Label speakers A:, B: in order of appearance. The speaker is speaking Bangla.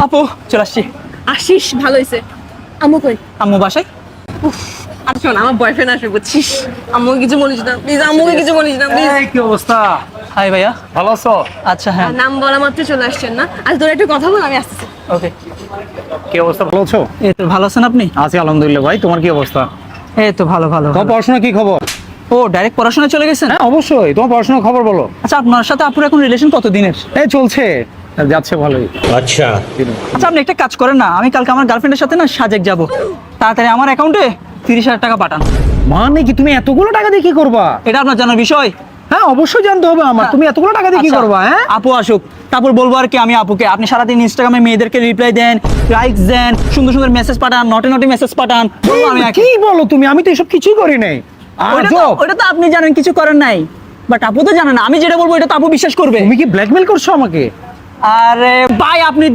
A: আপু চলে আসছি।
B: আসিস, ভালো হয়েছে। আম্মু কই?
A: আম্মু বাসায়।
B: আর শোন, আমার বয়ফ্রেন্ড আসবে বুঝছিস। আম্মুকে কিছু বলিস না প্লিজ, আম্মুকে কিছু বলিস না প্লিজ।
C: এই কি অবস্থা?
A: হাই ভাইয়া।
C: ভালো আছো?
A: আচ্ছা হ্যাঁ
B: নাম বলা মাত্র চলে আসছেন না? আজ তোর একটু কথা বল, আমি আসতেছি।
A: ওকে।
C: কি অবস্থা, ভালো আছো?
A: এই তো ভালো আছেন আপনি?
C: আছি আলহামদুলিল্লাহ। ভাই তোমার কি অবস্থা?
A: এই তো ভালো ভালো।
C: তোমার পড়াশোনা কি খবর?
A: ও ডাইরেক্ট পড়াশোনায় চলে গেছেন?
C: হ্যাঁ অবশ্যই, তোমার পড়াশোনার খবর বলো।
A: আচ্ছা আপনার সাথে আপুর এখন রিলেশন কত দিনের?
C: এই চলছে, যাচ্ছে ভালোই।
D: अच्छा
A: আচ্ছা আপনি একটা কাজ করেন না, আমি কালকে আমার গার্লফ্রেন্ডের সাথে না সাজেক যাব, তাড়াতাড়ি আমার অ্যাকাউন্টে 30,000 টাকা পাঠান।
C: মানে কি তুমি এতগুলো টাকা দিয়ে কি করবা?
A: এটা আপনার জানার বিষয়।
C: হ্যাঁ অবশ্যই জানতে হবে আমার। তুমি এতগুলো টাকা দিয়ে কি
A: আচ্ছা,
C: করবা? হ্যাঁ
A: আপু আসুক, তারপর বলবো আর কি আমি আপুকে। আপনি সারাদিন ইনস্টাগ্রামে মেয়েদেরকে রিপ্লাই দেন, লাইকস দেন, সুন্দর সুন্দর মেসেজ পাঠান, নটি নটি মেসেজ পাঠান। বলবো আমি
C: কি বলো তুমি? আমি তো এসব কিছুই করি নাই।
A: ওইটা তো আপনি জানেন কিছু করেন নাই, বাট আপু তো জানেন না। আমি যেটা বলবো এটা তো আপু বিশ্বাস করবে।
C: তুমি কি ব্ল্যাকমেল করছো আমাকে?
A: আরে ভাই আপনি